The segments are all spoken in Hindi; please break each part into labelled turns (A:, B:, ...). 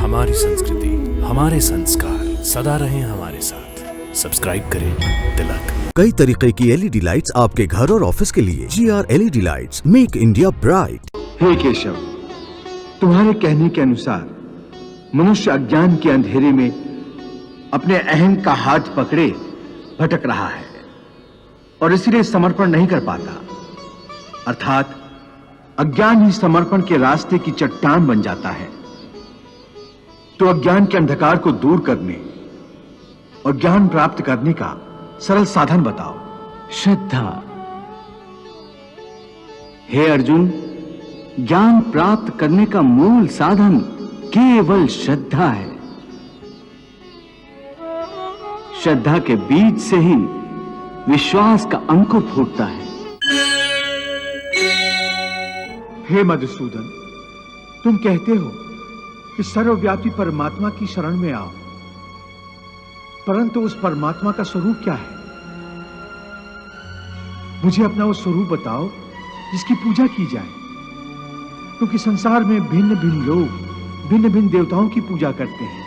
A: हमारी संस्कृति, हमारे संस्कार सदा रहें हमारे साथ। सब्सक्राइब करें तिलक।
B: कई तरीके की एलईडी लाइट्स आपके घर और ऑफिस के लिए। GR LED lights, make India bright.
C: हे केशव, तुम्हारे कहने के अनुसार मनुष्य अज्ञान के अंधेरे में अपने अहम का हाथ पकड़े भटक रहा है और इसलिए समर्पण नहीं कर पाता। अर्थात अज्ञान ही समर्पण के रास्ते की चट्टान बन जाता है। तो अज्ञान के अंधकार को दूर करने और ज्ञान प्राप्त करने का सरल साधन बताओ।
D: श्रद्धा। हे अर्जुन, ज्ञान प्राप्त करने का मूल साधन केवल श्रद्धा है। श्रद्धा के बीज से ही विश्वास का अंकुर फूटता है।
C: हे मधुसूदन, तुम कहते हो कि सर्वव्यापी परमात्मा की शरण में आओ, परंतु उस परमात्मा का स्वरूप क्या है? मुझे अपना वो स्वरूप बताओ जिसकी पूजा की जाए, क्योंकि संसार में भिन्न भिन्न लोग भिन्न भिन्न देवताओं की पूजा करते हैं।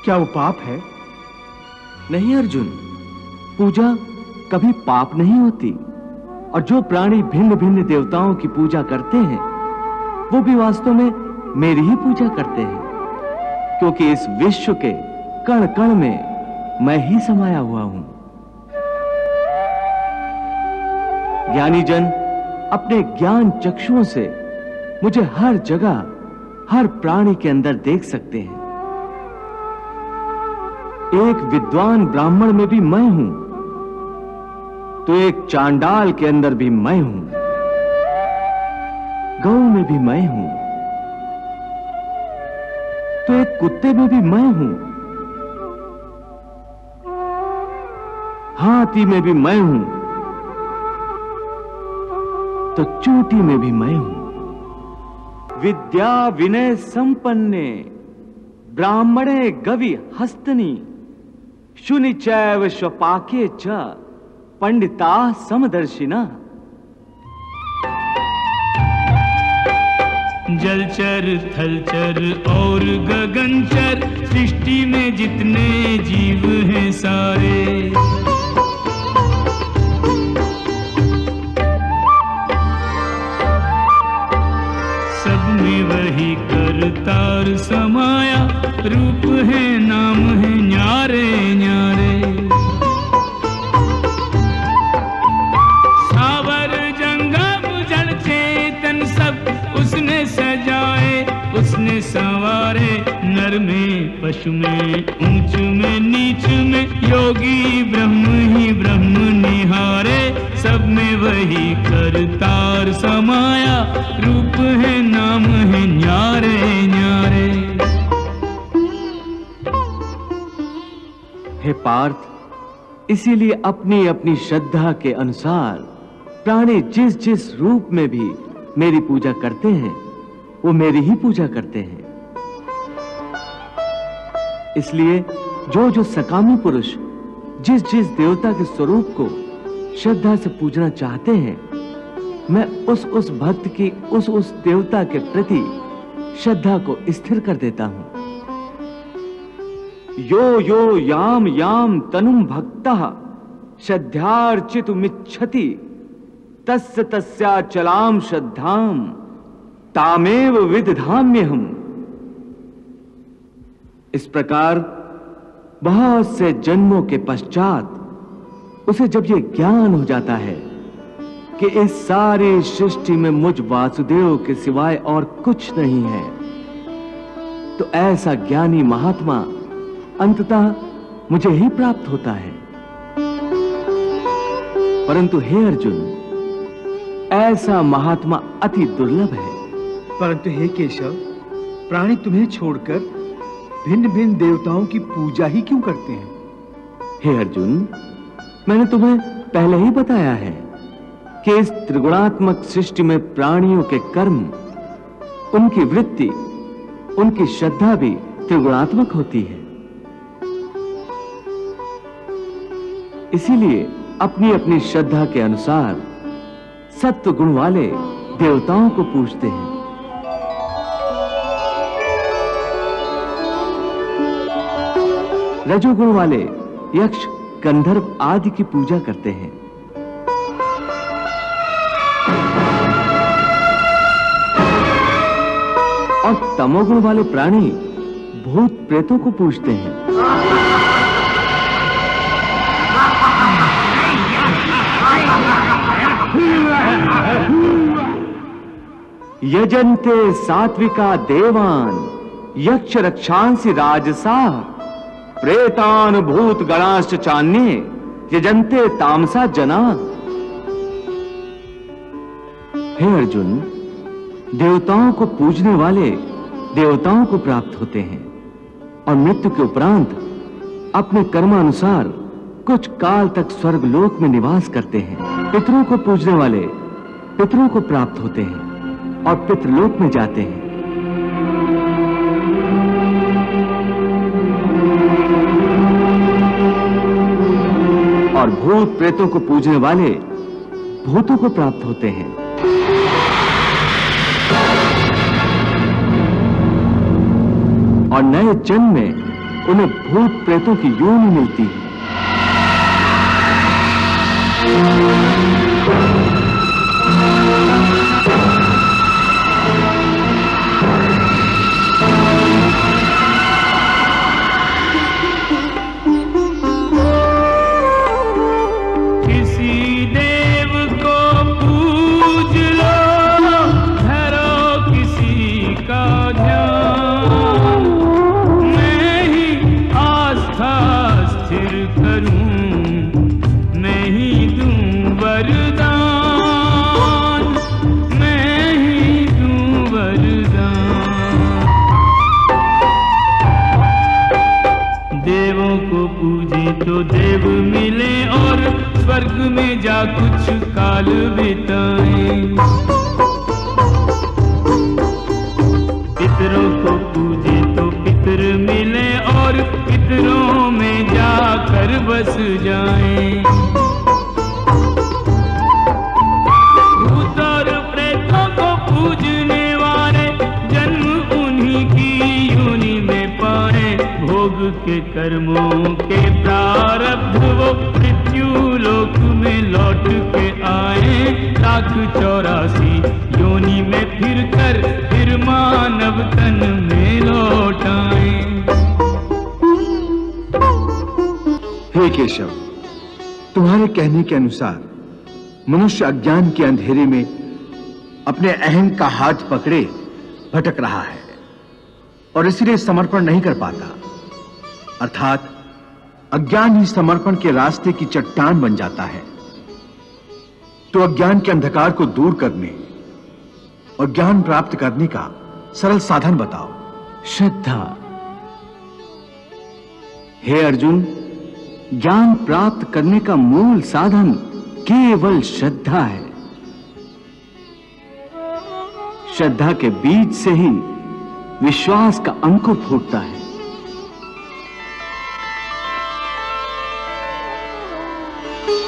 C: क्या वो पाप है?
D: नहीं अर्जुन, पूजा कभी पाप नहीं होती। और जो प्राणी भिन्न भिन्न देवताओं की पूजा करते हैं वो भी वास्तव में मेरी ही पूजा करते हैं, क्योंकि इस विश्व के कण कण में मैं ही समाया हुआ हूं। ज्ञानी जन अपने ज्ञान चक्षुओं से मुझे हर जगह हर प्राणी के अंदर देख सकते हैं। एक विद्वान ब्राह्मण में भी मैं हूं, तो एक चांडाल के अंदर भी मैं हूं, गौ में भी मैं हूं, तो एक कुत्ते में भी मैं हूं, हाथी में भी मैं हूं, तो चोटी में भी मैं हूं। विद्या विनय संपन्ने ब्राह्मणे गवि हस्तनी शुनि चैव स्वपाके च पंडिता समदर्शिना।
E: जलचर थलचर और गगनचर सृष्टि में जितने जीव हैं सारे, सब में वही करतार समाया। रूप है नाम है न्यारे न्यारे। सावर जंगम जड़ चेतन सब उसने सजाए, उसने संवारे। नर में पशु में ऊंच में नीच में योगी ब्रह्म ही ब्रह्म निहारे। सब में वही करतार समाया। रूप है नाम है न्यारे न्यारे।
D: हे पार्थ, इसीलिए अपनी अपनी श्रद्धा के अनुसार प्राणी जिस जिस रूप में भी मेरी पूजा करते हैं वो मेरी ही पूजा करते हैं। इसलिए जो जो सकामी पुरुष जिस जिस देवता के स्वरूप को श्रद्धा से पूजना चाहते हैं, मैं उस भक्त की उस देवता के प्रति श्रद्धा को स्थिर कर देता हूं। यो यो याम याम तनुम भक्तः श्रद्धार्चितुमिच्छति तस्य तस्याचलाम श्रद्धाम तामेव विदधाम्यहम्। इस प्रकार बहुत से जन्मों के पश्चात उसे जब ये ज्ञान हो जाता है कि इस सारी सृष्टि में मुझ वासुदेव के सिवाय और कुछ नहीं है, तो ऐसा ज्ञानी महात्मा अंततः मुझे ही प्राप्त होता है। परंतु हे अर्जुन, ऐसा महात्मा अति दुर्लभ है।
C: परंतु हे केशव, प्राणी तुम्हें छोड़कर भिन्न भिन्न देवताओं की पूजा ही क्यों करते हैं?
D: हे अर्जुन, मैंने तुम्हें पहले ही बताया है कि इस त्रिगुणात्मक सृष्टि में प्राणियों के कर्म, उनकी वृत्ति, उनकी श्रद्धा भी त्रिगुणात्मक होती है। इसीलिए अपनी अपनी श्रद्धा के अनुसार सत्व गुण वाले देवताओं को पूजते हैं। रजोगुण वाले यक्ष, गंधर्व आदि की पूजा करते हैं। और तमोगुण वाले प्राणी भूत प्रेतों को पूजते हैं। यजन्ते सात्विका देवान यक्ष रक्षांसि राजसा प्रेतान भूत गणाश्च चान्ये यजन्ते तामसा जना। हे अर्जुन, देवताओं को पूजने वाले देवताओं को प्राप्त होते हैं और मृत्यु के उपरांत अपने कर्मानुसार कुछ काल तक स्वर्ग लोक में निवास करते हैं। पितरों को पूजने वाले पितरों को प्राप्त होते हैं और पितृलोक में जाते हैं। और भूत प्रेतों को पूजने वाले भूतों को प्राप्त होते हैं। और नए जन्म में उन्हें भूत प्रेतों की योनि मिलती है।
E: तो देव मिले और स्वर्ग में जा कुछ काल बिताए। पितरों को पूजे तो पितर मिले और पितरों में जाकर बस जाए। भूत और प्रेतों को पूजने वाले जन्म उन्हीं की योनि में पाए। भोग के कर्मों के प्रारब्ध वो मृत्यु लोक में लौट के आए। 1,84 योनि में फिर मानव तन में लौट आए।
C: हे केशव, तुम्हारे कहने के अनुसार मनुष्य अज्ञान के अंधेरे में अपने अहं का हाथ पकड़े भटक रहा है और इसलिए समर्पण नहीं कर पाता। अर्थात अज्ञान ही समर्पण के रास्ते की चट्टान बन जाता है। तो अज्ञान के अंधकार को दूर करने और ज्ञान प्राप्त करने का सरल साधन बताओ।
D: श्रद्धा। हे अर्जुन, ज्ञान प्राप्त करने का मूल साधन केवल श्रद्धा है। श्रद्धा के बीज से ही विश्वास का अंकुर फूटता है।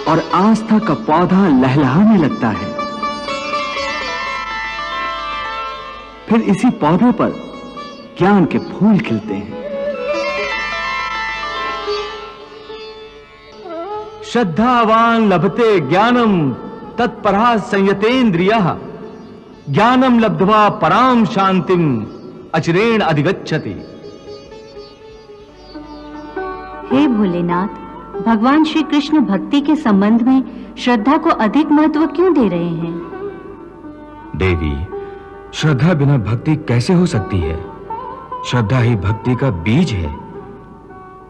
D: और आस्था का पौधा लहलहाने लगता है। फिर इसी पौधे पर ज्ञान के फूल खिलते हैं। श्रद्धावान लभते ज्ञानम तत्परा संयतेन्द्रियः ज्ञानम लब्ध्वा पराम शांतिम अचिरेण अधिगच्छति।
F: हे भोलेनाथ, भगवान श्री कृष्ण भक्ति के संबंध में श्रद्धा को अधिक महत्व क्यों दे रहे हैं?
G: देवी, श्रद्धा बिना भक्ति कैसे हो सकती है? श्रद्धा ही भक्ति का बीज है।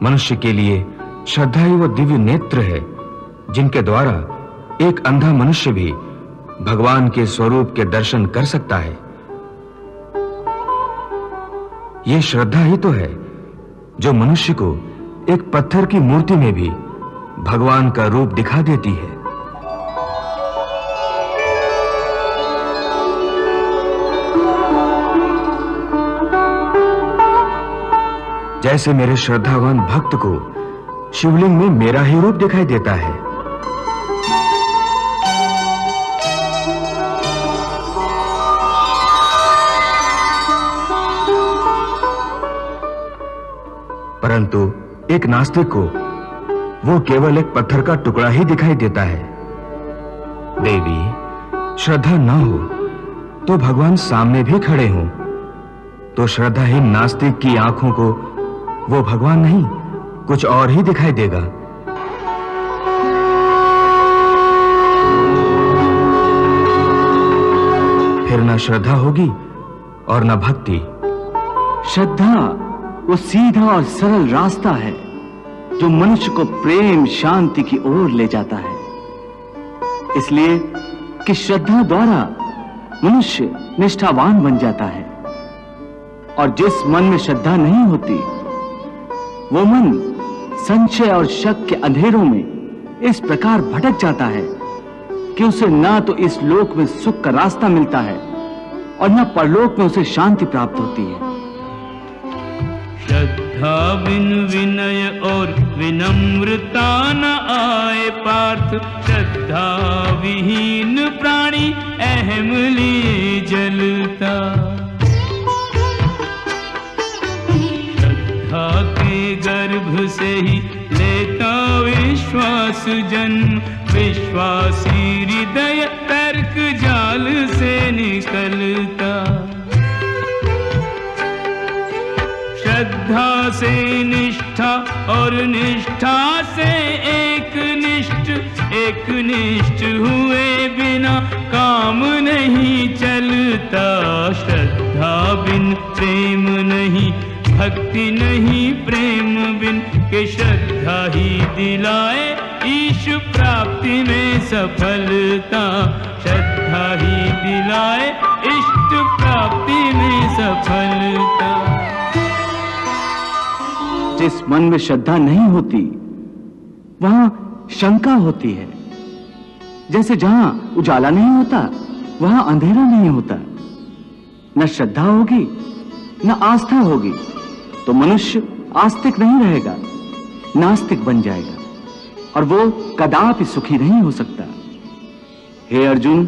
G: मनुष्य के लिए श्रद्धा ही वो दिव्य नेत्र है जिनके द्वारा एक अंधा मनुष्य भी भगवान के स्वरूप के दर्शन कर सकता है। ये श्रद्धा ही तो है जो मनुष्य को एक पत्थर की मूर्ति में भी भगवान का रूप दिखा देती है। जैसे मेरे श्रद्धावान भक्त को शिवलिंग में मेरा ही रूप दिखाई देता है। परंतु एक नास्तिक को वो केवल एक पत्थर का टुकड़ा ही दिखाई देता है। देवी, श्रद्धा न हो तो भगवान सामने भी खड़े हों तो श्रद्धाहीन नास्तिक की आंखों को वो भगवान नहीं कुछ और ही दिखाई देगा। फिर न श्रद्धा होगी और न भक्ति।
D: श्रद्धा वो सीधा और सरल रास्ता है जो मनुष्य को प्रेम शांति की ओर ले जाता है। इसलिए कि श्रद्धा द्वारा मनुष्य निष्ठावान बन जाता है, और जिस मन में श्रद्धा नहीं होती वो मन संशय और शक के अंधेरों में इस प्रकार भटक जाता है कि उसे ना तो इस लोक में सुख का रास्ता मिलता है और न परलोक में उसे शांति प्राप्त होती है।
E: श्रद्धा बिन विनय और विनम्रता न आए पार्थ, श्रद्धा विहीन प्राणी अहम लिए जलता। श्रद्धा के गर्भ से ही लेता विश्वास जन्म, विश्वासी हृदय तर्क जाल से निकलता। श्रद्धा से निष्ठा और निष्ठा से एक निष्ठ हुए बिना काम नहीं चलता। श्रद्धा बिन प्रेम नहीं, भक्ति नहीं प्रेम बिन, के श्रद्धा ही दिलाए ईश प्राप्ति में सफलता। श्रद्धा ही दिलाए इष्ट प्राप्ति में सफलता।
D: जिस मन में श्रद्धा नहीं होती वहां शंका होती है। जैसे जहां उजाला नहीं होता वहां अंधेरा नहीं होता। न श्रद्धा होगी न आस्था होगी तो मनुष्य आस्तिक नहीं रहेगा, नास्तिक बन जाएगा और वो कदापि सुखी नहीं हो सकता। हे अर्जुन,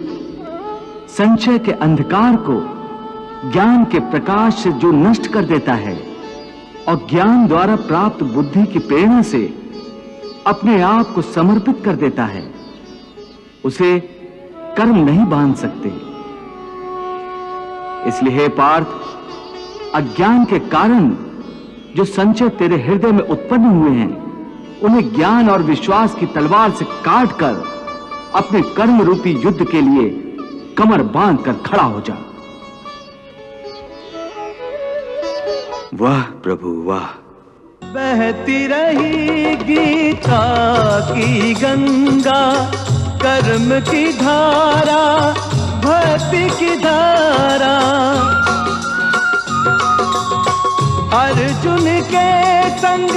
D: संशय के अंधकार को ज्ञान के प्रकाश से जो नष्ट कर देता है और ज्ञान द्वारा प्राप्त बुद्धि की प्रेरणा से अपने आप को समर्पित कर देता है, उसे कर्म नहीं बांध सकते। इसलिए हे पार्थ, अज्ञान के कारण जो संशय तेरे हृदय में उत्पन्न हुए हैं, उन्हें ज्ञान और विश्वास की तलवार से काट कर अपने कर्म रूपी युद्ध के लिए कमर बांध कर खड़ा हो जा। वाह प्रभु वाह।
H: बहती रही गीता की गंगा, कर्म की धारा भक्ति की धारा। अर्जुन के संग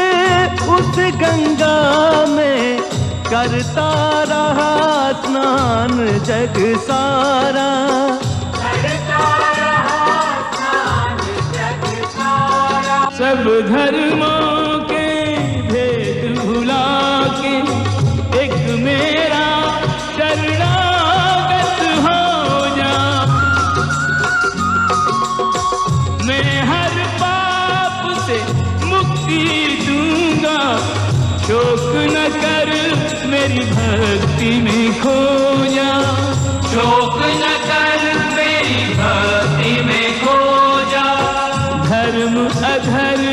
H: उस गंगा में करता रहा स्नान जग सारा।
E: सब धर्मों के भेद भुला के एक मेरा शरणागत हो जा। मैं हर पाप से मुक्ति दूंगा, शोक न कर मेरी भक्ति में खो जा। शोक न कर मेरी भक्ति में खो जा। धर्म अधर्म